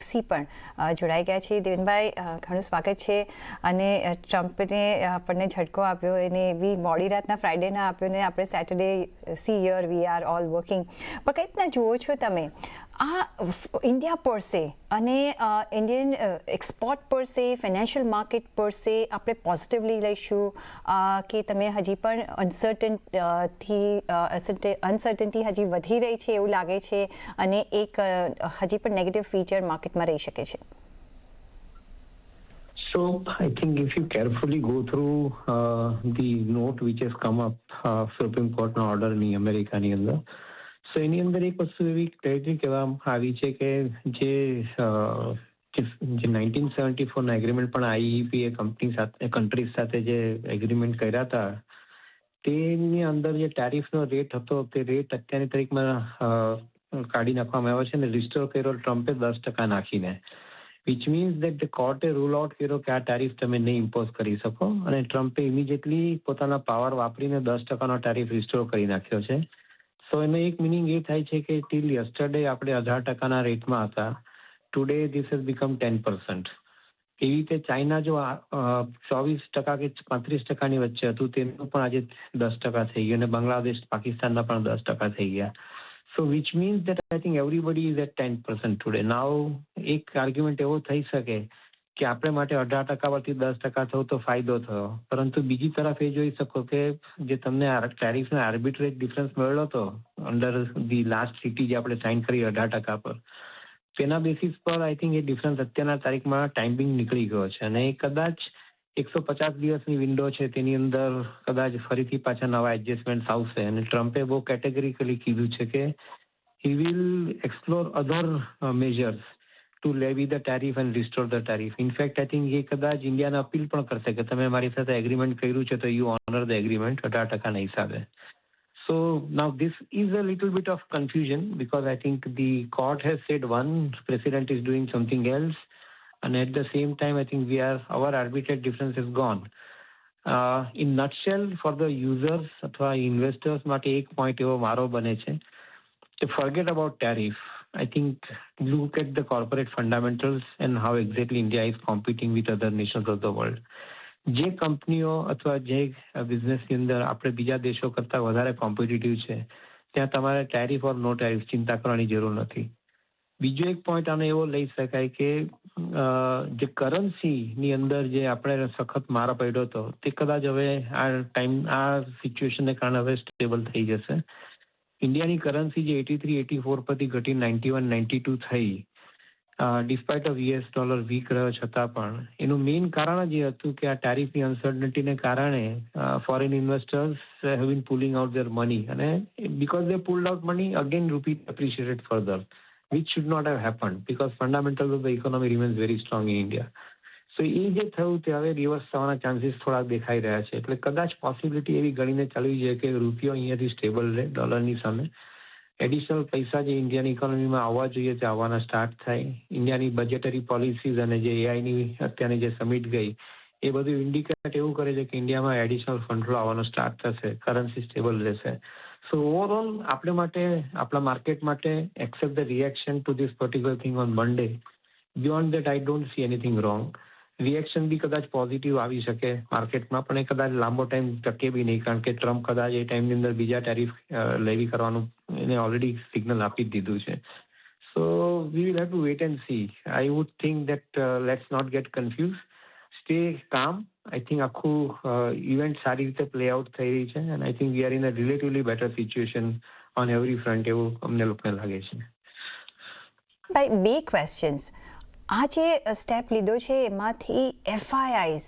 પારસી પણ જોડાઈ ગયા છે. દેવનભાઈ, ઘણું સ્વાગત છે. અને ટ્રમ્પને આપણને ઝટકો આપ્યો એને એવી મોડી રાતના ફ્રાઈડેના આપ્યો ને આપણે Saturday C year we are all working. પણ કઈ રીતના જુઓ છો તમે આ ઇન્ડિયા પર સે અને ઇન્ડિયન એક્સપોર્ટ પર સે, ફાઇનાન્શિયલ માર્કેટ પર સે આપણે પોઝિટિવલી લઈશું કે તમે હજી પણ અનસર્ટન્ટી હજી વધી રહી છે એવું લાગે છે અને એક હજી પણ નેગેટિવ ફીચર માર્કેટમાં રહી શકે છે? So I think if you carefully go through the note which has come up Supreme Court no order ની અમેરિકાની અંદર, સો એની અંદર એક વસ્તુ એવી ક્લેરિટી કહેવામાં આવી છે કે જે 1974 ના એગ્રીમેન્ટ પણ આઈઈપી એ કન્ટ્રીઝ સાથે જે એગ્રીમેન્ટ કર્યા હતા તેની અંદર જે ટેરિફનો રેટ હતો તે રેટ અત્યારની તારીખમાં કાઢી નાખવામાં આવ્યો છે અને રિસ્ટોર કર્યો ટ્રમ્પે 10% નાખીને, વિચ મીન્સ દેટ ધ કોર્ટે રૂલ આઉટ કર્યો કે આ ટેરિફ તમે નહીં ઇમ્પોઝ કરી શકો અને ટ્રમ્પે ઇમિડિયેટલી પોતાના પાવર વાપરીને 10%નો ટેરિફ રિસ્ટોર કરી નાખ્યો છે. સો એનો એક મિનિંગ એ થાય છે કે ટીલ યસ્ટરડે આપણે 18%ના રેટમાં હતા, ટુડે ધીસ હેઝ બીકમ 10%. એવી રીતે ચાઇના જો 24% કે 35%ની વચ્ચે હતું તેનું પણ આજે 10% થઈ ગયું અને બાંગ્લાદેશ, પાકિસ્તાનના પણ 10% થઈ ગયા. So which means that I think everybody is at 10% today. Now એક આર્ગ્યુમેન્ટ એવો થઈ શકે કે આપણે માટે 18% પરથી 10% થયું તો ફાયદો થયો, પરંતુ બીજી તરફ એ જોઈ શકો કે જે તમને ટેરિફનો આર્બિટ્રેજ ડિફરન્સ મળ્યો હતો અંડર ધી લાસ્ટ ટ્રીટી જે આપણે સાઇન કરી 18% પર, તેના બેસિસ પર આઈ થિંક એ ડિફરન્સ અત્યારના તારીખમાં ટાઈમિંગ નીકળી ગયો છે અને કદાચ 150 દિવસની વિન્ડો છે તેની અંદર કદાચ ફરીથી પાછા નવા એડજસ્ટમેન્ટ આવશે અને ટ્રમ્પે બહુ કેટેગરિકલી કીધું છે કે he will explore other measures to levy the tariff and restore the tariff. In fact, I think એ કદાચ ઇન્ડિયાને અપીલ પણ કરશે કે તમે મારી સાથે એગ્રીમેન્ટ કર્યું છે તો you honor the agreement 18%ના હિસાબે. So now this is a little bit of confusion because I think the court has said one, president is doing something else, and at the same time I think our arbitrage difference is gone. In nutshell, for the users અથવા investors માટે એક point એવો મારો બને છે to forget about tariff. I think look at the corporate fundamentals and how exactly India is competing with other nations of the world. જે કંપનીઓ અથવા જે બિઝનેસની અંદર આપણે બીજા દેશો કરતાં વધારે કોમ્પિટિટિવ છે ત્યાં તમારે ટેરિફ ઓર નો ટેરિફ ચિંતા કરવાની જરૂર નથી. બીજો એક પોઈન્ટ આનો એવો લઈ શકાય કે જે કરન્સીની અંદર જે આપણે સખત મારા પડ્યો હતો તે કદાચ હવે આ સિચ્યુએશનને કારણે હવે સ્ટેબલ થઈ જશે. ઇન્ડિયાની કરન્સી જે 83-84 પરથી ઘટી 91-92 થઈ, despite of US dollar weak રહ્યો છતાં પણ એનું મેઇન કારણ જ એ હતું કે આ ટેરિફની અનસર્ટનિટીને કારણે foreign investors have been pulling out their money અને because they pulled out money again rupee appreciated further, which should not have happened because fundamentals of the economy remains very strong in India. So એ જે થયું તે હવે reverse થવાના chances થોડા દેખાઈ રહ્યા છે એટલે કદાચ પોસિબિલિટી એવી ગણીને ચાલવી જોઈએ કે રૂપિયો અહીંયાથી સ્ટેબલ રહે ડોલરની સામે. એડિશનલ પૈસા જે ઇન્ડિયાની ઇકોનોમીમાં આવવા જોઈએ તે આવવાના સ્ટાર્ટ થાય. ઇન્ડિયાની બજેટરી પોલિસીઝ અને જે એઆઈની અત્યારની જે સમિટ ગઈ એ બધું ઇન્ડિકેટ એવું કરે છે કે ઇન્ડિયામાં એડિશનલ ફંડ ફ્લો આવવાનો સ્ટાર્ટ થશે, કરન્સી સ્ટેબલ રહેશે. સો ઓવરઓલ આપણે માટે આપણા માર્કેટ માટે except the reaction to this particular thing on Monday, beyond that I don't see anything wrong. Reaction be કદાચ પોઝિટિવ આવી શકે માર્કેટમાં પણ એ કદાચ લાંબો ટાઈમ ટકે બી નહીં કારણ કે ટ્રમ્પ કદાચ એ ટાઈમની અંદર બીજા ટેરિફ લેવી કરવાનું એને ઓલરેડી સિગ્નલ આપી જ દીધું છે. So we will have to wait and see. I would think that let's not get confuse, stay calm. I think આખું ઇવેન્ટ સારી રીતે પ્લે આઉટ થઈ રહી છે and I think we are in a relatively better situation on every front એવું અમને લોકોને લાગે છે. ભાઈ, બે ક્વેશ્ચન્સ. આ જે સ્ટેપ લીધો છે એમાંથી FIIs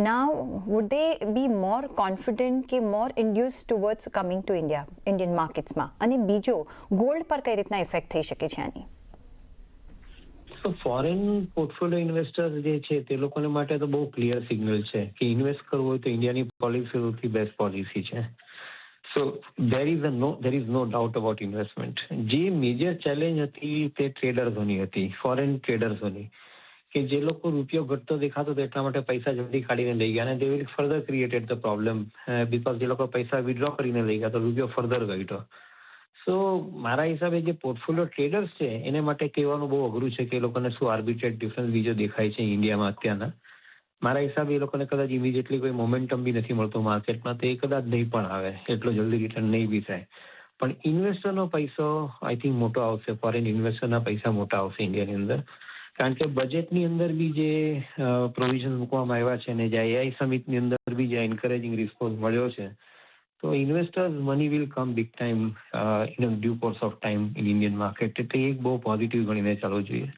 now would they be more confident કે more induce towards coming to Indian માર્કેટ્સમાં? અને બીજો, ગોલ્ડ પર કઈ રીતના ઇફેક્ટ થઈ શકે છે આની? તો ફોરેન પોર્ટફોલિયો ઇન્વેસ્ટર્સ જે છે તે લોકોને માટે તો બહુ ક્લિયર સિગ્નલ છે કે ઇન્વેસ્ટ કરવું હોય તો ઇન્ડિયાની પોલિસી સૌથી બેસ્ટ પોલિસી છે. સો there is no doubt about investment. જે મેજર ચેલેન્જ હતી તે ટ્રેડર્સોની હતી, ફોરેન ટ્રેડર્સોની, કે જે લોકો રૂપિયો ઘટતો દેખાતો હતો એટલા માટે પૈસા જલ્દી કાઢીને લઈ ગયા અને they will further created the problem because જે લોકો પૈસા વિડ્રો કરીને લઈ ગયા તો રૂપિયો ફર્ધર ઘટ્યો. સો મારા હિસાબે જે પોર્ટફોલિયો ટ્રેડર્સ છે એને માટે કહેવાનું બહુ અઘરું છે કે એ લોકોને શું આર્બિટ્રેટ ડિફરન્સ બીજો દેખાય છે ઇન્ડિયામાં અત્યારના. મારા હિસાબે એ લોકોને કદાચ ઇમિડિયેટલી કોઈ મોમેન્ટમ બી નથી મળતું માર્કેટમાં, તો એ કદાચ નહીં પણ આવે, એટલો જલ્દી રિટર્ન નહીં બી થાય. પણ ઇન્વેસ્ટરનો પૈસો આઈ થિંક મોટો આવશે, ફોરેન ઇન્વેસ્ટરના પૈસા મોટા આવશે ઇન્ડિયાની અંદર, કારણ કે બજેટની અંદર બી જે પ્રોવિઝન મૂકવામાં આવ્યા છે ને જે AI સમિટની અંદર બી જે એન્કરેજિંગ રિસ્પોન્સ મળ્યો છે, તો investors money will come big time in due course of time in Indian market. એટલે એક બહુ પોઝિટિવ ગણીને ચાલવું જોઈએ.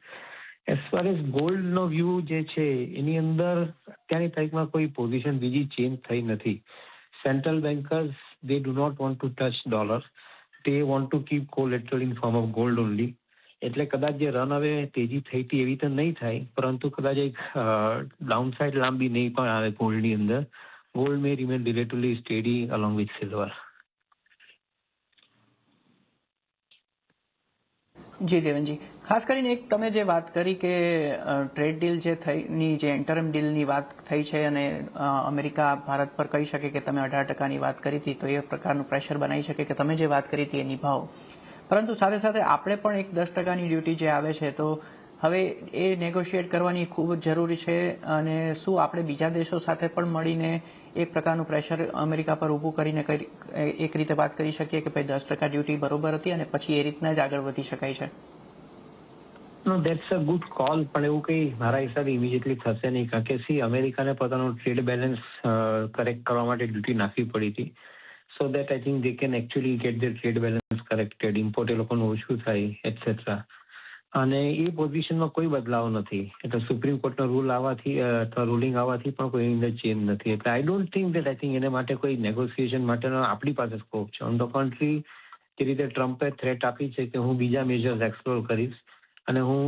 એઝ ફાર એઝ ગોલ્ડનો વ્યૂ જે છે એની અંદર અત્યારની તારીખમાં કોઈ પોઝિશન બીજી ચેન્જ થઈ નથી. Central bankers they do not want to touch dollar, they want to keep collateral in form of gold only. એટલે કદાચ જે રન હવે તેજી થઈ હતી એવી તો નહીં થાય, પરંતુ કદાચ એક ડાઉનસાઇડ લાંબી નહીં પણ આવે ગોલ્ડની અંદર. Gold may remain relatively steady along with silver. જી દેવનજી, ખાસ કરીને એક તમે જે વાત કરી કે ટ્રેડ ડીલ જે થઈની જે એન્ટરમ ડીલની વાત થઈ છે અને અમેરિકા ભારત પર કહી શકે કે તમે 18%ની વાત કરી હતી તો એ પ્રકારનું પ્રેશર બનાવી શકે કે તમે જે વાત કરી હતી એ નિભાવો, પરંતુ સાથે સાથે આપણે પણ એક 10%ની ડ્યુટી જે આવે છે તો હવે એ નેગોશિએટ કરવાની ખૂબ જ જરૂરી છે. અને શું આપણે બીજા દેશો સાથે પણ મળીને એક પ્રકારનું પ્રેશર અમેરિકા પર ઊભું કરીને એક રીતે વાત કરી શકીએ કે ભાઈ 10% ડ્યુટી બરોબર હતી અને પછી એ રીતના જ આગળ વધી શકાય છે? નો, ધેટ્સ અ ગુડ કોલ, પણ એવું કંઈ મારા હિસાબે ઇમિડિયેટલી થશે નહીં, કારણ કે સી અમેરિકાને પોતાનું ટ્રેડ બેલેન્સ કરેક્ટ કરવા માટે ડ્યુટી નાખવી પડી હતી. So that I think they can actually get the trade balance corrected, import એ લોકોનું ઓછું થાય એટસેટ્રા. અને એ પોઝિશનમાં કોઈ બદલાવ નથી. એટલે સુપ્રીમ કોર્ટનો રૂલ આવવાથી અથવા રૂલિંગ આવવાથી પણ કોઈ અંદર ચેન્જ નથી. એટલે I don't think that I think એને માટે કોઈ નેગોશિએશન માટેનો આપણી પાસે સ્કોપ છે. ઓન ધ કોન્ટ્રી, જે રીતે ટ્રમ્પે થ્રેટ આપી છે કે હું બીજા મેજર્સ એક્સપ્લોર કરીશ અને હું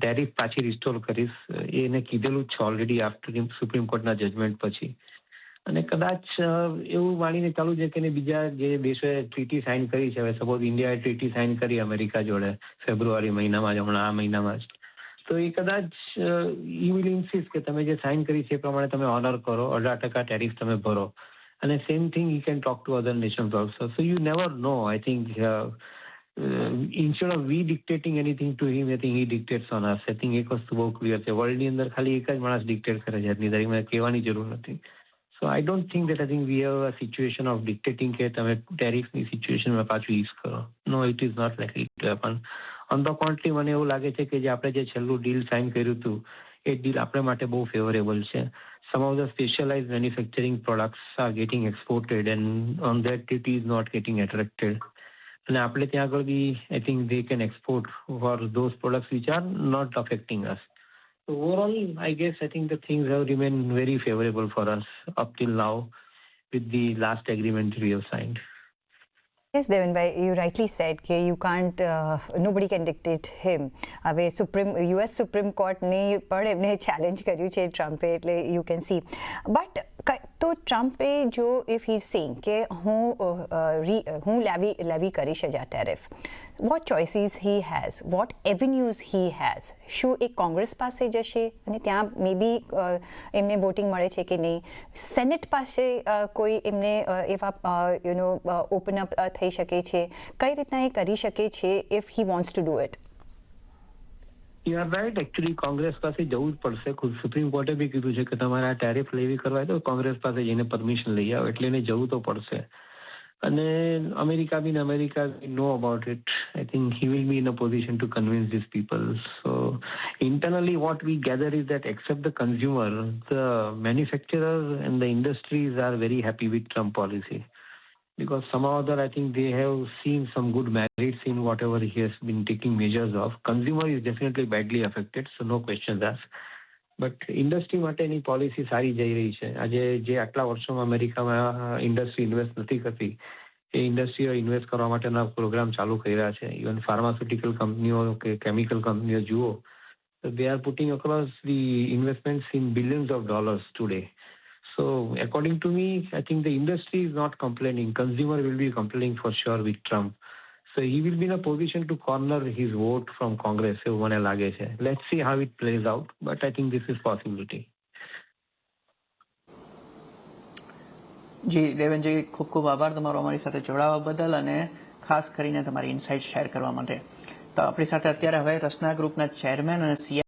ટેરિફ પાછી રિસ્ટોર કરીશ, એને કીધેલું જ છે ઓલરેડી આફ્ટર સુપ્રીમ કોર્ટના જજમેન્ટ પછી. અને કદાચ એવું માનીને ચાલુ છે કે બીજા જે દેશોએ ટ્રીટી સાઇન કરી છે, હવે સપોઝ ઇન્ડિયાએ ટ્રીટી સાઇન કરી અમેરિકા જોડે ફેબ્રુઆરી મહિનામાં જ, હમણાં આ મહિનામાં જ, તો એ કદાચ ઈ વિલ ઇન્સિસ્ટ કે તમે જે સાઇન કરી છે એ પ્રમાણે તમે ઓનર કરો, 18% ટેરિફ તમે ભરો. અને same thing you can talk to other nations also. So you never know. I think instead of we dictating anything to him, I think he dictates on us. I think એક વસ્તુ બહુ clear છે, વર્લ્ડની અંદર ખાલી એક જ માણસ dictate કરે છે, આજની તારીખમાં કહેવાની જરૂર નથી. So I don't think that I think we have a situation of dictating કે તમે ટેરિફની સિચ્યુએશનમાં પાછું યુઝ કરો. No, it is not likely to happen. On the contrary, મને એવું લાગે છે કે જે આપણે જે છેલ્લું ડીલ સાઇન કર્યું હતું એ ડીલ આપણે માટે બહુ ફેવરેબલ છે. Some of the specialized manufacturing products are getting exported and on that it is not getting attracted. અને આપણે ત્યાં આગળ બી I think they can export for those products which are not affecting us. So overall, I guess I think the things have remained very favorable for us up till now with the last agreement we have signed. Yes, Devanbhai, you rightly said that you can't, nobody can dictate him. હવે US Supreme Court ને પણ એમને challenge કર્યું છે ટ્રમ્પે, એટલે you can see. But તો ટ્રમ્પે જો if he's saying કે હું લેવી કરીશ જ આ tariff, what choices he has, what avenues he has, શું એ કોંગ્રેસ પાસે જશે અને ત્યાં મે બી એમને વોટિંગ મળે છે કે નહીં, સેનેટ પાસે કોઈ એમને એવા ઓપન અપ થઈ શકે છે, કઈ રીતના એ કરી શકે છે if he wants to do it? You are right. Actually, Congress પાસે જવું જ પડશે. ખુદ સુપ્રીમ કોર્ટે બી કીધું છે કે તમારે આ ટેરિફ લેવી કરવા તો કોંગ્રેસ પાસે જઈને પરમિશન લઈ આવો, એટલે એને જવું તો પડશે. અને America know about it. I think he will be in a position to convince these people. So internally what we gather is that except the consumer, the manufacturers and the industries are very happy with Trump policy. Because somehow or other I think they have seen some good merits in whatever he has been taking measures of. Consumer is definitely badly affected, so no questions asked. But industry માટેની policy સારી જઈ રહી છે. આજે જે આટલા વર્ષોમાં અમેરિકામાં ઇન્ડસ્ટ્રી ઇન્વેસ્ટ નથી કરતી, એ ઇન્ડસ્ટ્રીઓ ઇન્વેસ્ટ કરવા માટેના પ્રોગ્રામ ચાલુ કર્યા છે. ઇવન ફાર્માસ્યુટિકલ કંપનીઓ કે કેમિકલ કંપનીઓ જુઓ તો they are putting across the investments in billions of dollars today. So according to me, I think the industry is not complaining. Consumer will be complaining for sure with Trump. So he will be in a position to corner his vote from Congress. એવું મને લાગે છે. Let's see how it plays out, but I think this is possibility. જી દેવેનજી, ખૂબ ખૂબ આભાર તમારો અમારી સાથે જોડાવા બદલ. અને ખાસ કરીને તમારી ઇનસાઇટ શેર કરવા માટે. તો આપણી સાથે અત્યારે હવે રસના ગ્રુપના ચેરમેન અને સીએમ